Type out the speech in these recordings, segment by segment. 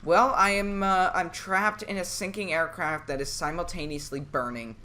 Well, I'm trapped in a sinking aircraft that is simultaneously burning.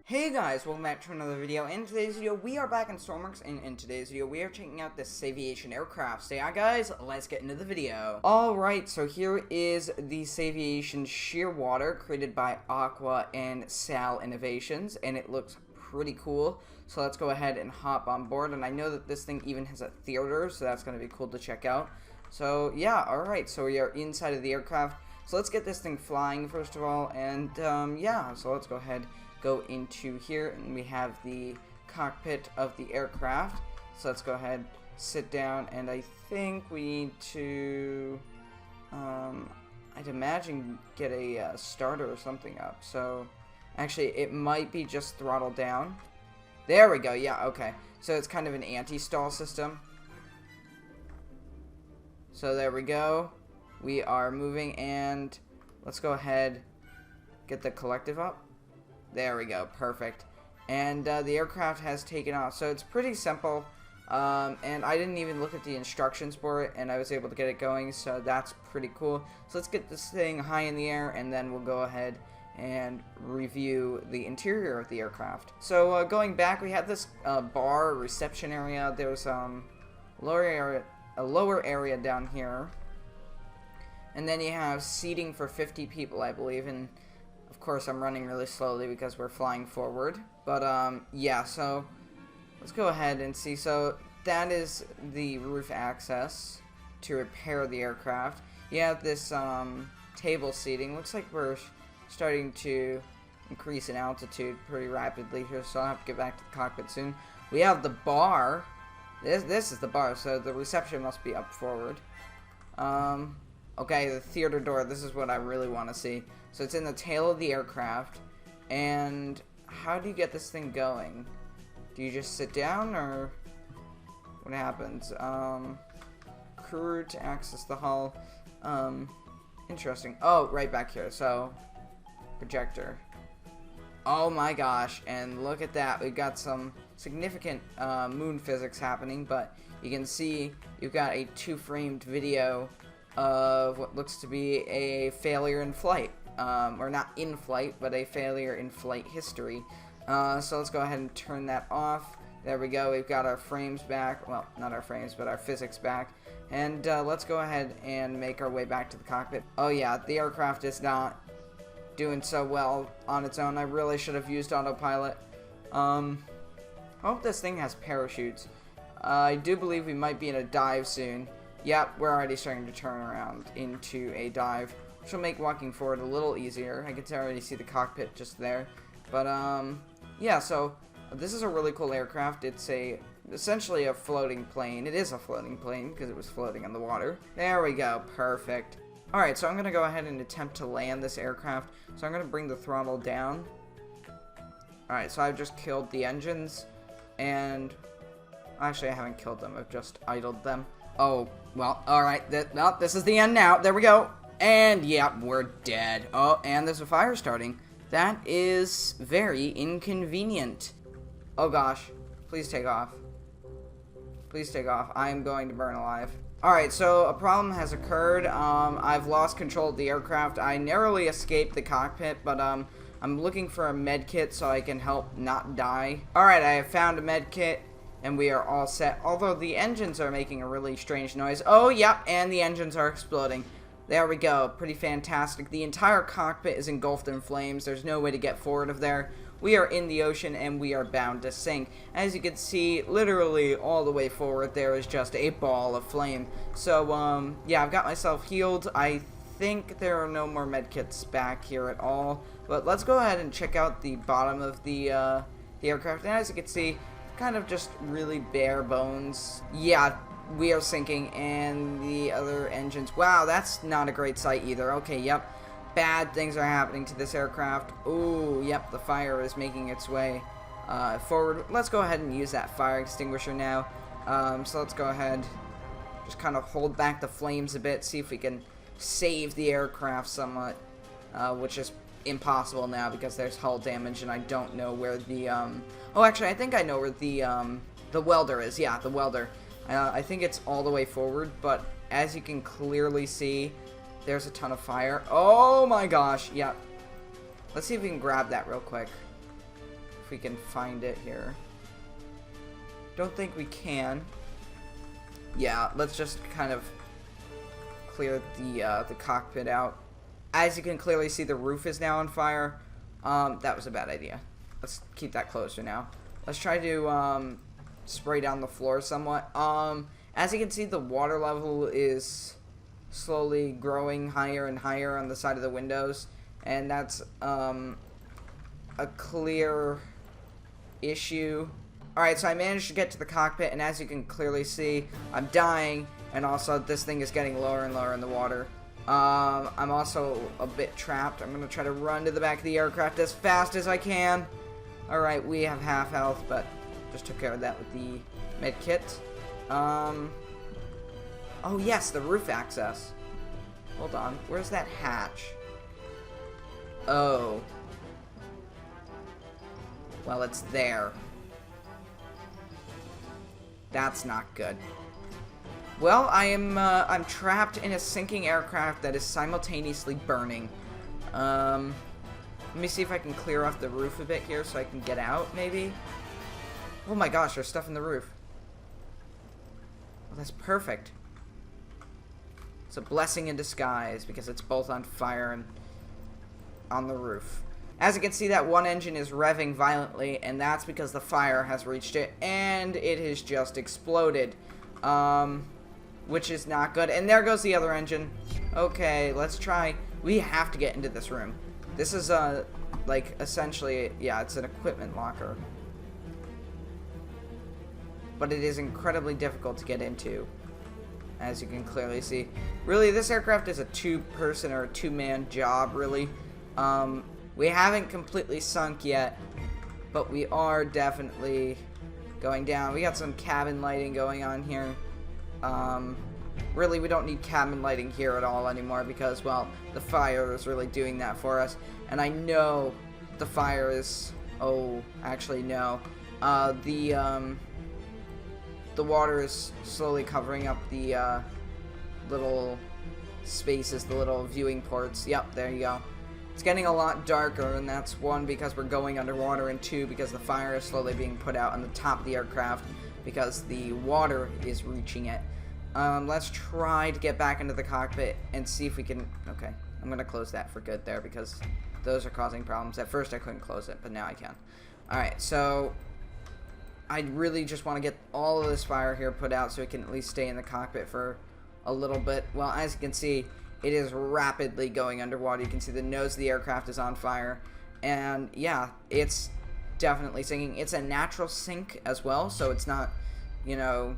Hey guys, welcome back to another video. In today's video, we are back in Stormworks, and in today's video, we are checking out this Saviation aircraft. So yeah, guys, let's get into the video. Alright, so here is the Saviation Shearwater, created by Aqua and Sal Innovations, and it looks pretty cool. So let's go ahead and hop on board, and I know that this thing even has a theater, so that's going to be cool to check out. So yeah, alright, so we are inside of the aircraft. So let's get this thing flying first of all, and yeah, so let's go ahead, go into here, and we have the cockpit of the aircraft. So let's go ahead, sit down, and I think we need to, I'd imagine get a starter or something up. So actually, it might be just throttle down. There we go, yeah, okay. So it's kind of an anti-stall system. So there we go. We are moving, and let's go ahead, get the collective up. There we go, perfect. And the aircraft has taken off, so it's pretty simple. And I didn't even look at the instructions for it, and I was able to get it going, so that's pretty cool. So let's get this thing high in the air, and then we'll go ahead and review the interior of the aircraft. So going back, we have this bar reception area. There's a lower area down here, and then you have seating for 50 people, I believe, and of course I'm running really slowly because we're flying forward. But yeah, so let's go ahead and see. So that is the roof access to repair the aircraft. You have this table seating. Looks like we're starting to increase in altitude pretty rapidly here, so I'll have to get back to the cockpit soon. We have the bar. This is the bar, so the reception must be up forward. Okay, the theater door. This is what I really want to see. So it's in the tail of the aircraft, and how do you get this thing going? Do you just sit down, or what happens? Crew to access the hull. Interesting. Oh, right back here. So projector. Oh my gosh, and look at that. We've got some significant moon physics happening, but you can see you've got a two-framed video of what looks to be a failure in flight. Or not in flight, but a failure in flight history. So let's go ahead and turn that off. There we go. We've got our frames back. Well, not our frames, but our physics back. And let's go ahead and make our way back to the cockpit. Oh yeah, the aircraft is not doing so well on its own. I really should have used autopilot. I hope this thing has parachutes. I do believe we might be in a dive soon. Yep, we're already starting to turn around into a dive, which will make walking forward a little easier. I can already see the cockpit just there. But yeah, so this is a really cool aircraft. It's essentially a floating plane. It is a floating plane because it was floating on the water. There we go, perfect. Alright, so I'm going to go ahead and attempt to land this aircraft. So I'm going to bring the throttle down. Alright, so I've just killed the engines, and actually I haven't killed them, I've just idled them. Oh, well, alright, well, this is the end now. There we go. And, yeah, we're dead. Oh, and there's a fire starting. That is very inconvenient. Oh, gosh. Please take off. Please take off. I am going to burn alive. Alright, so a problem has occurred. I've lost control of the aircraft. I narrowly escaped the cockpit, but, I'm looking for a med kit so I can help not die. Alright, I have found a med kit, and we are all set. Although the engines are making a really strange noise. Oh, yep, and the engines are exploding. There we go. Pretty fantastic. The entire cockpit is engulfed in flames. There's no way to get forward of there. We are in the ocean, and we are bound to sink. As you can see, literally all the way forward, there is just a ball of flame. So, yeah, I've got myself healed. I think there are no more medkits back here at all. But let's go ahead and check out the bottom of the aircraft. And as you can see, kind of just really bare bones. Yeah, we are sinking, and the other engines. Wow, that's not a great sight either. Okay, yep. Bad things are happening to this aircraft. Ooh, yep, the fire is making its way forward. Let's go ahead and use that fire extinguisher now. So let's go ahead, just kind of hold back the flames a bit, see if we can save the aircraft somewhat, which is impossible now because there's hull damage, and I don't know where the, oh, actually, I think I know where the The welder is, yeah, the welder. I think it's all the way forward, but as you can clearly see, there's a ton of fire. Oh my gosh, yeah. Let's see if we can grab that real quick. If we can find it here. Don't think we can. Yeah, let's just kind of clear the cockpit out. As you can clearly see, the roof is now on fire. That was a bad idea. Let's keep that closer now. Let's try to spray down the floor somewhat. As you can see, the water level is slowly growing higher and higher on the side of the windows, and that's a clear issue. Alright, so I managed to get to the cockpit, and as you can clearly see, I'm dying, and also this thing is getting lower and lower in the water. I'm also a bit trapped. I'm going to try to run to the back of the aircraft as fast as I can. Alright, we have half health, but just took care of that with the med kit. Oh yes, the roof access. Hold on, where's that hatch? Oh. Well, it's there. That's not good. Well, I'm trapped in a sinking aircraft that is simultaneously burning. Let me see if I can clear off the roof a bit here so I can get out, maybe. Oh my gosh, there's stuff in the roof. Well, that's perfect. It's a blessing in disguise because it's both on fire and on the roof. As you can see, that one engine is revving violently, and that's because the fire has reached it, and it has just exploded. Which is not good. And there goes the other engine. Okay, let's try. We have to get into this room. This is, like, essentially, yeah, it's an equipment locker. But it is incredibly difficult to get into, as you can clearly see. Really, this aircraft is a two-person or a two-man job, really. We haven't completely sunk yet, but we are definitely going down. We got some cabin lighting going on here. Really, we don't need cabin lighting here at all anymore because, well, the fire is really doing that for us. And I know the fire is... Oh, actually, no. The water is slowly covering up the little spaces, the little viewing ports. Yep, there you go. It's getting a lot darker, and that's one, because we're going underwater, and two, because the fire is slowly being put out on the top of the aircraft because the water is reaching it. Let's try to get back into the cockpit and see if we can... Okay, I'm going to close that for good there because those are causing problems. At first I couldn't close it, but now I can. Alright, so I really just want to get all of this fire here put out so we can at least stay in the cockpit for a little bit. Well, as you can see, it is rapidly going underwater. You can see the nose of the aircraft is on fire. And yeah, it's definitely sinking. It's a natural sink as well, so it's not, you know,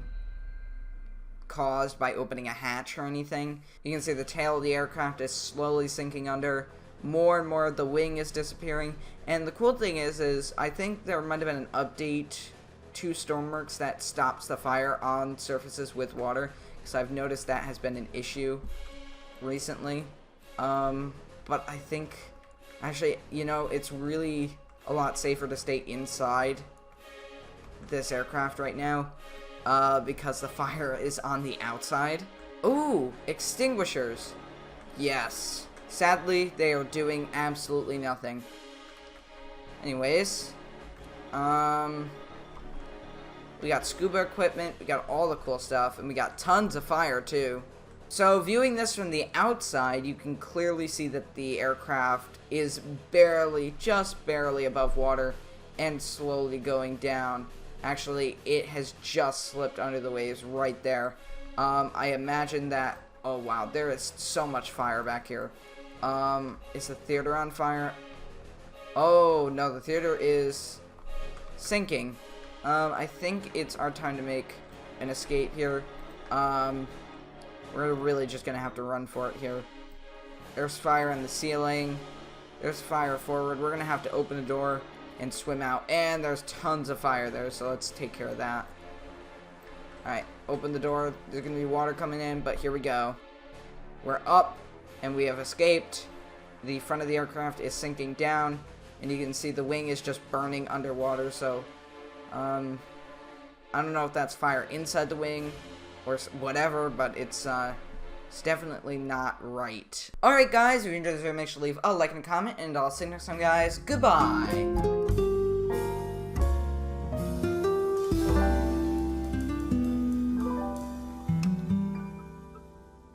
caused by opening a hatch or anything. You can see the tail of the aircraft is slowly sinking under. More and more of the wing is disappearing. And the cool thing is I think there might have been an update to Stormworks that stops the fire on surfaces with water, because I've noticed that has been an issue recently. But I think actually, you know, it's really a lot safer to stay inside this aircraft right now, because the fire is on the outside. Ooh, extinguishers. Yes. Sadly, they are doing absolutely nothing. Anyways, we got scuba equipment, we got all the cool stuff, and we got tons of fire too. So viewing this from the outside, you can clearly see that the aircraft is barely, just barely above water and slowly going down. Actually, it has just slipped under the waves right there. I imagine that... Oh wow, there is so much fire back here. Is the theater on fire? Oh no, the theater is sinking. I think it's our time to make an escape here. We're really just gonna have to run for it here. There's fire in the ceiling. There's fire forward. We're gonna have to open the door and swim out. And there's tons of fire there, so let's take care of that. Alright, open the door. There's gonna be water coming in, but here we go. We're up, and we have escaped. The front of the aircraft is sinking down, and you can see the wing is just burning underwater, so... I I don't know if that's fire inside the wing or whatever, but it's definitely not right. Alright guys, if you enjoyed this video, make sure to leave a like and a comment, and I'll see you next time guys. Goodbye!